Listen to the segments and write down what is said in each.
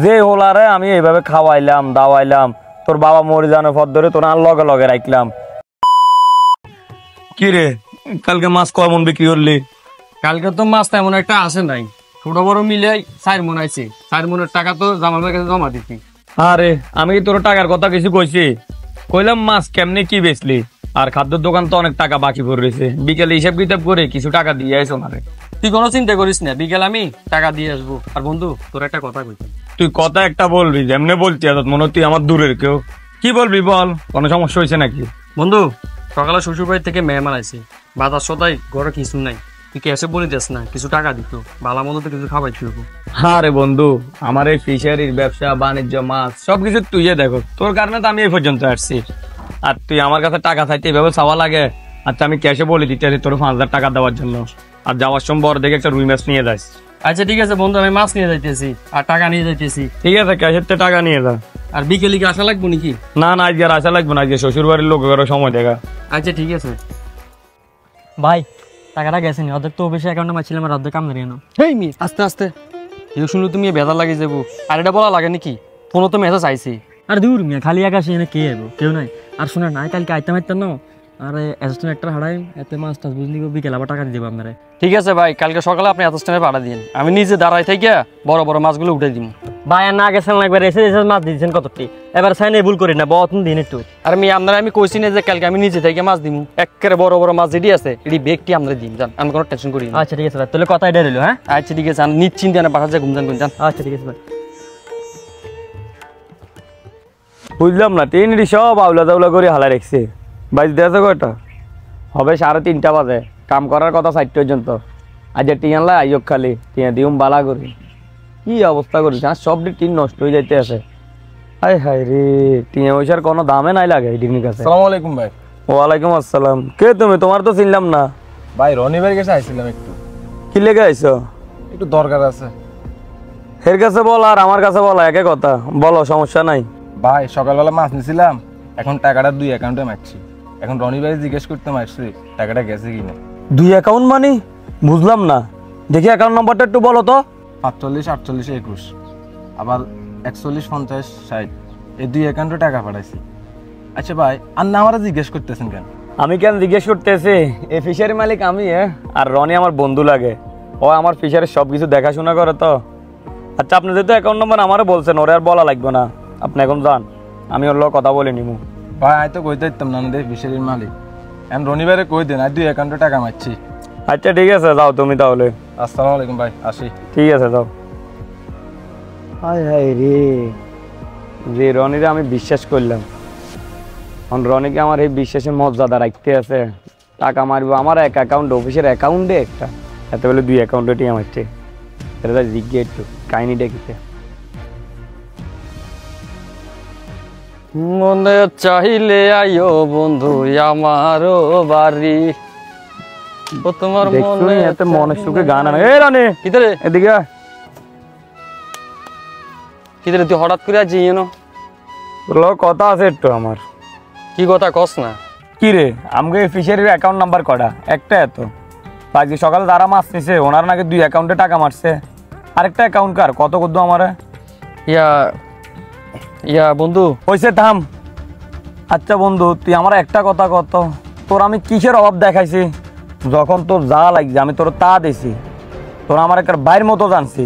যে হোলারে আমি এইভাবে খাওয়াইলাম দাওয়াইলাম, তোর বাবা মরে যাওয়ার পর ধরে তোর আর লগে লগে রাখলাম। কি রে কালকে মাছ কয় মন বিক্রি করলি? কালকে তো মাছ তেমন একটা আসে নাই, ছোট বড় মিলে 4 মন আইছে। 4 মনের টাকা তো জামালের কাছে জমা দিছি। আরে আমি কি তোর টাকার কথা কিছু কইছি? কইলাম মাছ কেমনে কি বেচলি, আর খাদ্যের দোকান তো অনেক টাকা বাকি পড়ে রয়েছে, বিকেলে হিসাব কিতাব করে কিছু টাকা দিয়ে আইসো না রে। তুই কোনো চিন্তা করিস না, বিকেল আমি টাকা দিয়ে আসবো। আর বন্ধু তোর একটা কথা কইছি। তুই কথা একটা বলবি, যেমনে বলছি মনে হয় তুই আমার দূরের কেউ। কি বলবি বল, কোনো সমস্যা হয়েছে নাকি? বন্ধু সকালে শ্বশুর বাড়ি থেকে মেহমান আইছে, বাজার সদাই ঘরে কিছু নাই, তুই ক্যাশে বলে দিস না, কিছু টাকা দিত ভালো মন্দ তো কিছু খাবাই তুই। হ্যাঁ রে বন্ধু, আমার এই ফিশারির ব্যবসা বাণিজ্য মাছ সবকিছু তুই দেখো, তোর কারণে তো আমি এই পর্যন্ত আসছি। আর তুই আমার কাছে টাকা চাইতে এভাবে চাওয়া লাগে? আচ্ছা আমি ক্যাশে বলে দিতে তোর 5,000 টাকা দেওয়ার জন্য, আর যাওয়ার সময় বড় দেখে একটা রুই মাছ নিয়ে যাস। আচ্ছা ঠিক আছে বন্ধু, আমি মাছ নিয়ে যাইতেছি আর টাকা নিয়ে যাইতেছি। ঠিক আছে ক্যাশের টাকা নিয়ে যা। আর বিকেলে কি আসা লাগবো নাকি? না না আজকে আর আসা লাগবে না, আজকে শ্বশুর বাড়ির লোক সময় দেখা। আচ্ছা ঠিক আছে ভাই, টাকাটা গেছে নি, অর্ধেক তো অফিসে অ্যাকাউন্টে মারছিলাম, আর অর্ধেক কাম ধরিয়ে নাও। হেই মি আস্তে আস্তে, কেউ শুনলে তুমি বেজার লাগে যাবো। আর এটা বলা লাগে নাকি, ফোনও তো মেসেজ আইছি। আর দূর মিয়া, খালি আকাশে এনে কে যাবো, কেউ নাই। আর শোনা নাই কালকে আইতাম আইতাম না, আর অ্যাসিস্ট্যান্ট একটা হারাই এতে মাছ টাছ বুঝলি, বিকেল আবার টাকা দিয়ে দেবো আপনারা। ঠিক আছে ভাই, কালকে সকালে আপনি অ্যাসিস্ট্যান্টে পাঠা দিন, আমি নিজে দাঁড়াই থেকে বড় বড় মাছগুলো উঠে দিব। ভাই আর না গেছেন একবার এসে এসে মাছ দিয়েছেন কতটি, এবার সাইনে ভুল করি না বহুত দিন একটু। আর আপনারা আমি কইছি না যে কালকে আমি নিজে থেকে মাছ দিব, একেবারে বড় বড় মাছ যেটি আছে এটি বেগটি আমরা দিন জান, আমি কোনো টেনশন করি না। আচ্ছা ঠিক আছে ভাই, তাহলে কথা এটা রইল। হ্যাঁ আচ্ছা ঠিক আছে, আমি নিশ্চিন্তে না বাসা ঘুম যান যান। আচ্ছা ঠিক আছে ভাই। বুঝলাম না, টিনটি সব আউলা দাউলা করে হালা রেখছে। বাইশ দিয়েছে কয়টা হবে? 3:30 বাজে, কাম করার কথা 4 পর্যন্ত। আজ টিয়ানলা আইক খালি টিয়া দিউম বালা করি, কি অবস্থা করেছে, আর সব টিন নষ্ট হয়ে যাইতে আছে। হায় হায় রে, টিয়া পয়সার কোনো দামে নাই লাগে এই ডিগ্রির কাছে। আসসালামু আলাইকুম ভাই। ওয়ালাইকুম আসসালাম। কে তুমি? তোমার তো চিনলাম না। ভাই রনি ভাইয়ের কাছে আইছিলাম একটু। কি লেগে আইছো? একটু দরকার আছে। এর কাছে বল আর আমার কাছে বলা একই কথা, বলো সমস্যা নাই। ভাই সকালবেলা মাছ নিছিলাম, এখন টাকাটা 2 অ্যাকাউন্টে মারছি। এখন রনি ভাই জিজ্ঞেস করতে মারছি টাকাটা গেছে কিনা। 2 অ্যাকাউন্ট মানে বুঝলাম না, দেখি অ্যাকাউন্ট নাম্বারটা একটু বলো তো। 45 48 21 আবার 41 50 60, এই 2 অ্যাকাউন্টে টাকা পাঠাইছি। আচ্ছা ভাই, আর না আমারা জিজ্ঞেস করতেছেন কেন? আমি কেন জিজ্ঞেস করতেছি, এই ফিশারি মালিক আমি, আর রনি আমার বন্ধু লাগে, ও আমার ফিশারির সব কিছু দেখাশোনা করে তো। আচ্ছা আপনি যেহেতু অ্যাকাউন্ট নাম্বার আমারও বলছেন, ওরে আর বলা লাগবে না, আপনি এখন যান, আমি ওর লোক কথা বলে নিবো। ভাই আমি তো কইতে দিতাম না দে ফিশারির মালিক, এখন রনি ভাইরে কই দেন আর 2 অ্যাকাউন্টে টাকা মারছি। আচ্ছা ঠিক আছে যাও তুমি তাহলে। আসসালামু আলাইকুম ভাই, আসি। ঠিক আছে যাও। হায় হায় রে, যে রনিরে আমি বিশ্বাস করলাম, এখন রনিকে আমার এই বিশ্বাসের মর্যাদা রাখতে আছে। টাকা মারবো আমার এক অ্যাকাউন্ট, অফিসের অ্যাকাউন্টে একটা, এত বলে 2 অ্যাকাউন্টে টিয়া মারছে। এটা জিজ্ঞে একটু কাহিনিটা কিতে। মনে চাইলে আইও বন্ধু আমারও বাড়ি, ও তোমার মনে এত মনের সুখে গান আনে। এই রনি কিতরে এদিকে কিতরে তুই হঠাৎ করে আজ ইয়েনো? কথা আছে একটু আমার। কি কথা কস না? কি রে, আমাকে ফিশারির অ্যাকাউন্ট নাম্বার কটা? একটা এত আজকে সকালে যারা মাছ নিছে ওনার নাকি 2 অ্যাকাউন্টে টাকা মারছে। আরেকটা অ্যাকাউন্ট কার কত করতো আমার? ইয়া ইয়া বন্ধু হইছে থাম। আচ্ছা বন্ধু তুই আমার একটা কথা কত, তোর আমি কিসের অভাব দেখাইছি? যখন তোর যা লাগছে আমি তোর তা দিছি, তোর আমার একটা বাইরের মতো জানছি,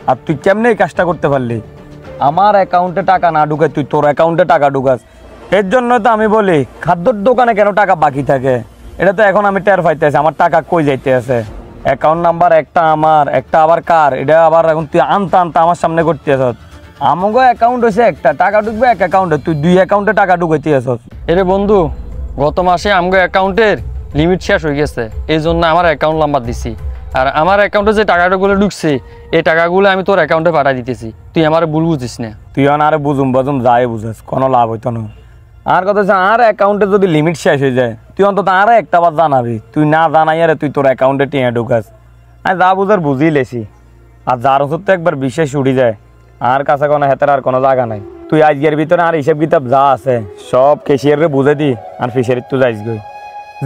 আর তুই কেমনে এই কাজটা করতে পারলি? আমার অ্যাকাউন্টে টাকা না ঢুকে তুই তোর অ্যাকাউন্টে টাকা ঢুকাস। এর জন্য তো আমি বলি খাদ্যর দোকানে কেন টাকা বাকি থাকে, এটা তো এখন আমি টের পাইতেছি আমার টাকা কই যাইতে আছে। অ্যাকাউন্ট নাম্বার একটা আমার, একটা আবার কার, এটা আবার এখন তুই আনতে আনতে আমার সামনে করতে আস। আমাকে অ্যাকাউন্ট হয়েছে একটা, টাকা ঢুকবে এক অ্যাকাউন্টে, তুই 2 অ্যাকাউন্টে টাকা ঢুকাইতে আস। এরে বন্ধু গত মাসে আমগো অ্যাকাউন্টের লিমিট শেষ হয়ে গেছে, এই জন্য আমার অ্যাকাউন্ট নাম্বার দিছি, আর আমার অ্যাকাউন্টে যে টাকাগুলো ঢুকছে এই টাকাগুলো আমি তোর অ্যাকাউন্টে পাঠিয়ে দিতেছি, তুই আমার ভুল বুঝিস না। তুই আর বুঝুম বাজুম যাই বুঝাস, কোনো লাভ হইতো না। আর কথা হচ্ছে আর অ্যাকাউন্টে যদি লিমিট শেষ হয়ে যায় তুই অন্তত আর একটা বার জানাবি, তুই না জানাই আরে তুই তোর অ্যাকাউন্টে টিয়া ঢুকাস। আমি যা বুঝার বুঝিয়ে লেছি, আর যার ওষুধ তো একবার বিশ্বাস উঠে যায় আর কাছে কোনো হাতের আর কোনো জায়গা নাই। তুই আজকের ভিতরে আর হিসাব কিতাব যা আছে সব কেশিয়ারে বুঝে দি, আর ফিশারির তুই যাইস গই।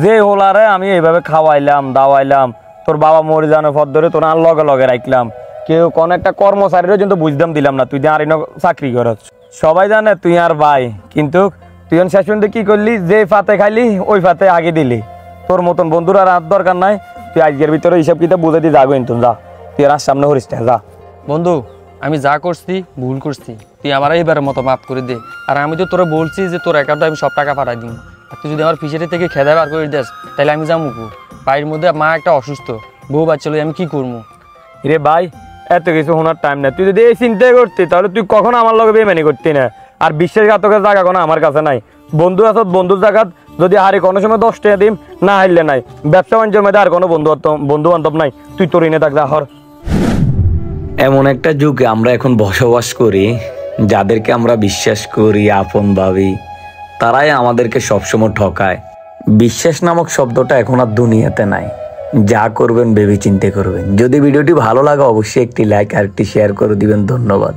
যে হোলারে আমি এইভাবে খাওয়াইলাম দাওয়াইলাম, তোর বাবা মরে যাওয়ার পর ধরে তোর আর লগে লগে রাখলাম, কেউ কোন একটা কর্মচারীরও কিন্তু বুঝতাম দিলাম না তুই যে আর চাকরি করছ। সবাই জানে তুই আর ভাই, কিন্তু তুই শেষ পর্যন্ত কি করলি, যে ফাতে খাইলি ওই ফাতে আগে দিলি। তোর মতন বন্ধুর আর দরকার নাই। তুই আজকের ভিতরে হিসাব কিতাব বুঝে দিয়ে যাবো কিন্তু যা, তুই আর সামনে করিস না, যা। বন্ধু আমি যা করছি ভুল করছি, তুই আমার এইবারের মতো মাফ করে দে। আর আমি তো তোরা বলছি যে তোর অ্যাকাউন্টে আমি সব টাকা পাঠাই দিই, আর তুই যদি আমার ফিশারি থেকে খেদা বার করে দিস তাহলে আমি যাবো কো? বাড়ির মধ্যে মা একটা অসুস্থ, বউ বাচ্চা লই আমি কি করবো? রে ভাই এত কিছু শোনার টাইম না। তুই যদি এই চিন্তাই করতি তাহলে তুই কখনো আমার লগে বেমানি করতি না। আর বিশ্বাসঘাতকের জায়গা কোনো আমার কাছে নাই। বন্ধু আস, বন্ধুর জায়গাত যদি হারি কোনো সময় 10 টাকা দিম, না হারলে নাই। ব্যবসা বাণিজ্যের মধ্যে আর কোনো বন্ধু বান্ধব নাই। তুই তোর এনে থাক, যা হর। এমন একটা যুগে আমরা এখন বসবাস করি, যাদেরকে আমরা বিশ্বাস করি, আপন ভাবি, তারাই আমাদেরকে সবসময় ঠকায়। বিশ্বাস নামক শব্দটা এখন আর দুনিয়াতে নাই। যা করবেন ভেবে চিন্তে করবেন। যদি ভিডিওটি ভালো লাগে অবশ্যই একটি লাইক আর একটি শেয়ার করে দিবেন। ধন্যবাদ।